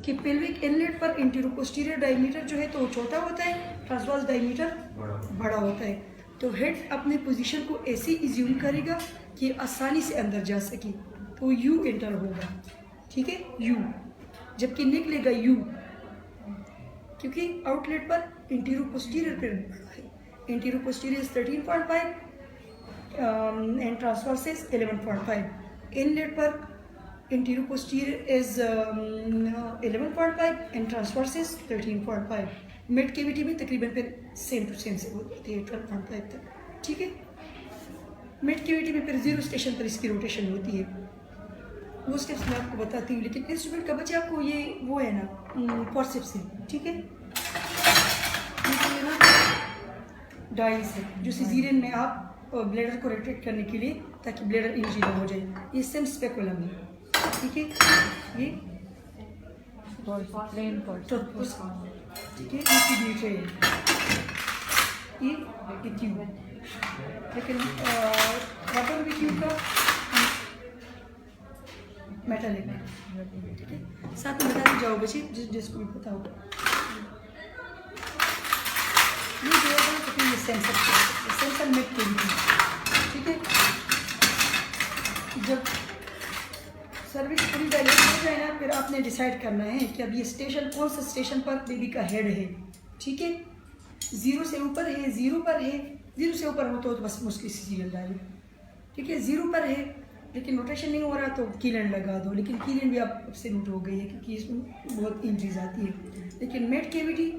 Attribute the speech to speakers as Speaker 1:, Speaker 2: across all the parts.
Speaker 1: कि pelvic inlet पर anterior posterior diameter जो है तो छोटा होता है, ट्रांसवर्स डायमीटर बड़ा होता है। तो हेड अपने पोजीशन को ऐसे इज्यूम करेगा कि आसानी से अंदर जा सके, तो यू एंटर होगा, ठीक है, यू। जबकि निकलेगा यू, क्योंकि आउटलेट पर इंटीरियर पोस्टीरियर पर बड़ा है। Anterior posterior 13.5 and transverse is 11.5। Inlet पर anterior posterior is 11.5 and transverse is 13.5। Mid cavity में तकरीबन फिर सेम टू सेम से होती है 12.5 तक, ठीक है। मिड केविटी में फिर 0 स्टेशन पर इसकी रोटेशन होती है, वो स्टेप्स मैं आपको बताती हूँ। लेकिन इंस्ट्रूमेंट का बच्चे आपको ये वो है ना फॉरसेप्स है, ठीक है, ये ना डाइस है जो सिजेरियन में आप ब्लेडर को रोटेट करने के लिए, ताकि ब्लेडर इंजरी ना हो जाए। ये सेम स्पेकुलम है, ठीक है, ये टर्पस, ठीक है, ये ट्यूब ये ट्यूब है। लेकिन रबर भी ट्यूब का मेटल है, ठीक है। साथ में बताते जाओ बच्चे जिसको भी पता होगा। ये जो है तो फिर ये सेंसर मेट के लिए, ठीक है। जब सर्विस पूरी डायलेट हो जाए ना, फिर आपने डिसाइड करना है कि अब ये स्टेशन कौन सा स्टेशन पर बेबी का हेड है, ठीक है। 0 से ऊपर है, 0 पर है, 0 से ऊपर हो तो बस मुश्किल सीरियल डालो, ठीक है। 0 पर है लेकिन रोटेशन नहीं हो रहा तो कीलन लगा दो, लेकिन कीलन भी अब से रूट हो गई है क्योंकि इसमें बहुत इंजरीज आती है। लेकिन मिड केविटी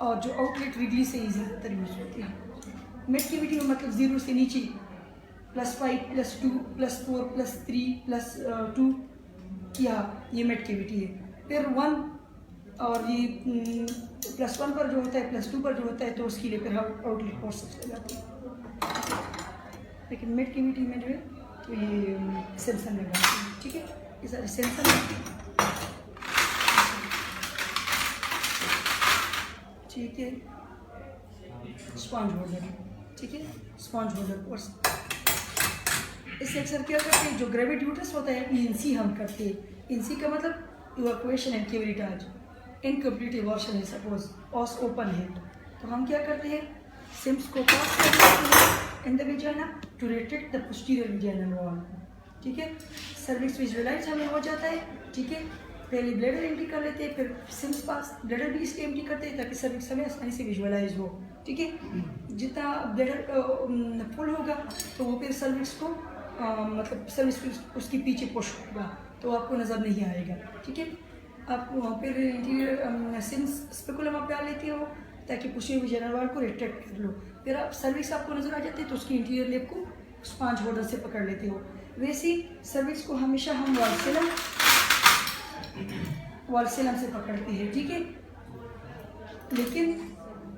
Speaker 1: और जो आउटलेट रिडली से ज़्यादातर यूज़ होती है। मिड केविटी में मतलब 0 से नीचे +5 +2 +4 +3 +2 किया, ये मिड केविटी है। फिर 1 और ये +1 पर जो होता है, +2 पर जो होता है, तो उसके लिए फिर हम आउटलेट फॉरसेप्स लगाते हैं। लेकिन मिड केविटी में जो है तो ये सेंसर लगाते हैं, ठीक है। ये सारे सेंसर ठीक है। स्पॉन्ज होल्डर, ठीक है, स्पॉन्ज होल्डर कोर्स। इससे अक्सर क्या करते हैं, जो ग्रेविट्यूटस होता है इनसी हम करते हैं। इनसी का मतलब इवैक्यूएशन एंड कैविटाज, इनकम्प्लीट इवॉल्यूशन है, सपोज ऑस ओपन है, तो हम क्या करते हैं, सिम्स को क्रॉस कर देते हैं in the vagina to rotate the posterior vaginal wall, ठीक है। सर्विक्स विजुअलाइज हमें हो जाता है, ठीक है। पहले ब्लेडर एंट्री कर लेते हैं, फिर सिम्स पास ब्लेडर भी इसलिए एंट्री करते हैं ताकि सर्विक्स हमें आसानी से विजुअलाइज हो, ठीक है। जितना ब्लेडर फुल होगा तो वो फिर सर्विक्स को मतलब सर्विस उसके पीछे पुश होगा, तो आपको नज़र नहीं आएगा, ठीक है। आप फिर इंटीरियर सिम्स स्पेकुलम आप डाल लेते हो ताकि पोस्टीरियर विजाइनल वॉल को रिट्रैक्ट कर लो। फिर आप सर्विक्स आपको नज़र आ जाती है तो उसकी इंटीरियर लेप को स्पॉन्ज होल्डर से पकड़ लेते हो। वैसे ही सर्विक्स को हमेशा हम वाल्सेलम से पकड़ते हैं, ठीक है। लेकिन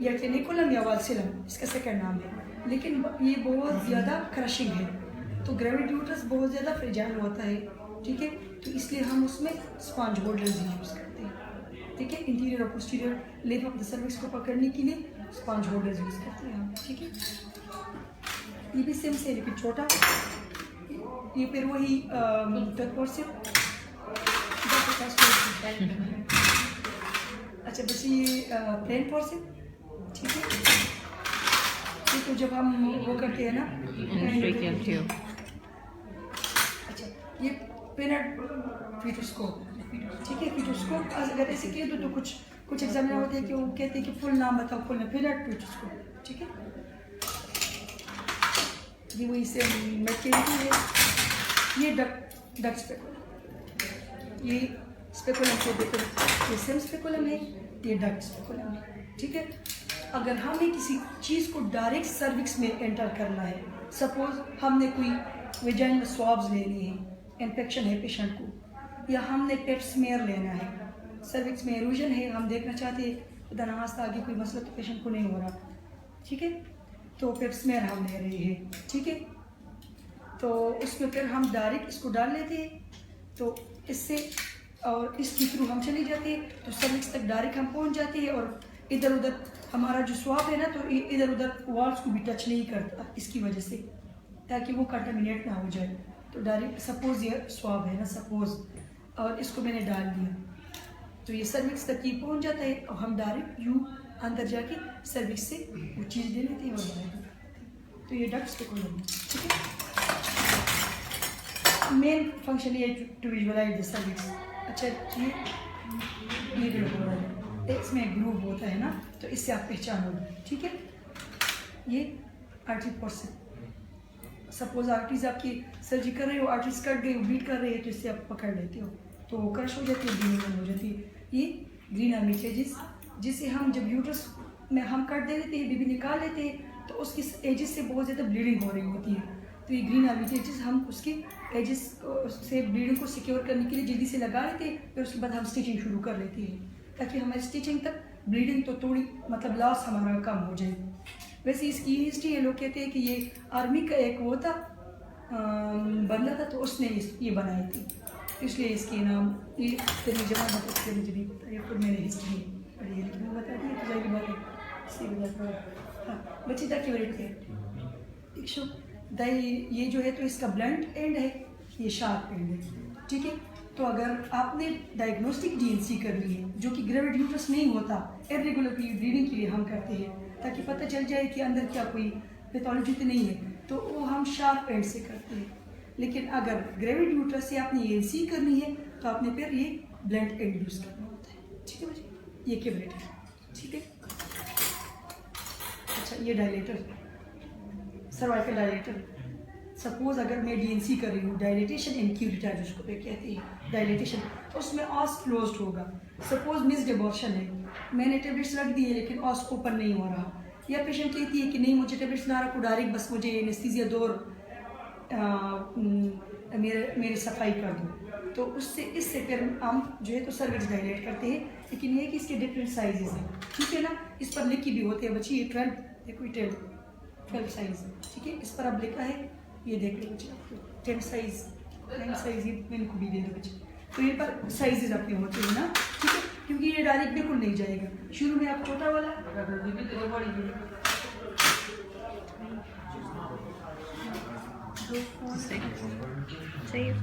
Speaker 1: या क्लिनिकुलम या वाल्सेलम इसका सेकंड नाम है, लेकिन ये बहुत ज़्यादा क्रशिंग है, तो ग्रेविट्यूटस बहुत ज़्यादा फ्रेजाइल होता है, ठीक है। तो इसलिए हम उसमें स्पॉन्ज होल्डर्स यूज़ करते हैं, ठीक है। इंटीरियर और पोस्टीरियर लेप ऑफ द सर्विक्स को पकड़ने के लिए स्पॉन्ज होल्डर्स यूज़ करते हैं हम, ठीक है। ये भी सेम से लेकिन छोटा, ये फिर वही अच्छा बस ये प्लेन फॉर्सेप, ठीक है। ये तो जब हम वो करते हैं ना, अच्छा ये पेनट फीटोस्कोप, ठीक है। फीटोस्कोप अगर ऐसे किए तो कुछ एग्जामिनर होते हैं कि वो कहते हैं कि फुल नाम बताओ, फुल में पेनट फीटोस्कोप, ठीक है। ये वही से मैकेनिकल है, ये डक्ट स्पेकुलम, ये स्पेकुलम से देखो, ये सेम स्पेकुलम है, ये डक्ट स्पेकुलम है, ठीक है। अगर हमें किसी चीज़ को डायरेक्ट सर्विक्स में एंटर करना है, सपोज हमने कोई वेजाइनल स्वाब्स लेनी है, इन्फेक्शन है पेशेंट को, या हमने पेप स्मेयर लेना है, सर्विक्स में एरोजन है, हम देखना चाहते हैं खुदा ना खास्ता आगे कोई मसला तो पेशेंट को नहीं हो रहा, ठीक है, तो पेप स्मेयर हम ले रहे हैं, ठीक है। तो उसमें फिर हम डायरेक्ट इसको डाल लेते हैं, तो इससे और इसके थ्रू हम चले जाते हैं, तो सर्विक्स तक डायरेक्ट हम पहुंच जाते हैं, और इधर उधर हमारा जो स्वाब है ना, तो इधर उधर वॉल्स को भी टच नहीं करता इसकी वजह से, ताकि वो कंटामिनेट ना हो जाए। तो डायरेक्ट सपोज ये स्वाब है ना, सपोज, और इसको मैंने डाल दिया, तो ये सर्विक्स तक ये पहुंच जाता है और हम डायरेक्ट यूँ अंदर जाके सर्विक्स से वो चीज़ ले लेते हैं और बाहर करते हैं। तो ये डक्ट्स पे खोल लेंगे, ठीक है। मेन फंक्शन ये टू विजुअलाइज द सर्विक्स। अच्छा ये जो हो रहा है इसमें ग्रूव होता है ना, तो इससे आप पहचानोगे, ठीक है। ये आर्टरी पोर्शन, सपोज आर्टरीज आपकी सर्जरी कर रहे हो, आर्टरीज कट गई, ब्लीड कर रही है, तो इससे आप पकड़ लेते हो तो वो क्रश हो जाती है, ब्लीडिंग हो जाती है। ये ग्रीन आर्मी एजेस जिसे हम जब यूट्रस में हम कट दे देते हैं, बेबी निकाल लेते हैं, तो उसकी एजेस से बहुत ज़्यादा ब्लीडिंग हो रही होती है। तो ये ग्रीन आर्मी एजेस हम उसके एजेस से ब्लीडिंग को सिक्योर करने के लिए जल्दी से लगा लेते हैं, फिर उसके बाद हम स्टिचिंग शुरू कर लेते हैं ताकि हमारी स्टिचिंग तक ब्लीडिंग तो थोड़ी मतलब लॉस हमारा कम हो जाए। वैसे इसकी हिस्ट्री ये लोग कहते हैं कि ये आर्मी का एक वो था बंदा था, तो उसने ये बनाई थी, इसलिए इसके नाम ये तेरी जमा बताते मुझे नहीं पता, ये फिर मैंने हिस्ट्री पढ़ी है, लेकिन बता दी तो जाएगी बात है इसी वजह। हाँ बच्चे तक वेट है एक शो दाई, ये जो है तो इसका ब्लंट एंड है, ये शार्प एंड है, ठीक है। तो अगर आपने डायग्नोस्टिक डीएनसी कर ली है जो कि ग्रेविड यूट्रस नहीं होता, इरेगुलर ब्लीडिंग के लिए हम करते हैं ताकि पता चल जाए कि अंदर क्या कोई पैथोलॉजी तो नहीं है, तो वो हम शार्प एंड से करते हैं। लेकिन अगर ग्रेविड यूट्रस से आपने एनसी करनी है तो आपने फिर ये ब्लंट एंड यूज़ करना होता है, ठीक है बच्चे। ये केवलेट है, ठीक है। अच्छा ये डायलेटर, सर्वाइकल डायलेटर, सपोज अगर मैं डीएनसी कर रही हूँ, डायलेटेशन एंड क्यूरिटाइज उसको पे कहते हैं डायलेटेशन, तो उसमें ऑस क्लोज्ड होगा। सपोज मिस्ड एबॉर्शन है, मैंने टेबलेट्स रख दिए लेकिन ऑस ओपन नहीं हो रहा, या पेशेंट कहती है कि नहीं मुझे टेबलेट्स ना रखो, डायरेक्ट बस मुझे एनेस्थीसिया दो और मेरे सफाई कर दो, तो उससे इससे फिर हम जो है तो सर्विक्स डायलेट करते हैं। लेकिन ये कि इसके डिफरेंट साइजेस हैं, ठीक है ना। इस पर लिखी भी होती है बच्ची, ये 12 साइज, ठीक है। इस पर अब लिखा है, ये देख लो बच्चे 10 साइज 9 साइज, ये मैंने को भी दे दो बच्चे। तो ये पर साइजेस अपने होते हैं ना, ठीक है, क्योंकि ये डायरेक्ट बिल्कुल नहीं जाएगा। शुरू में आप छोटा वाला
Speaker 2: सही है।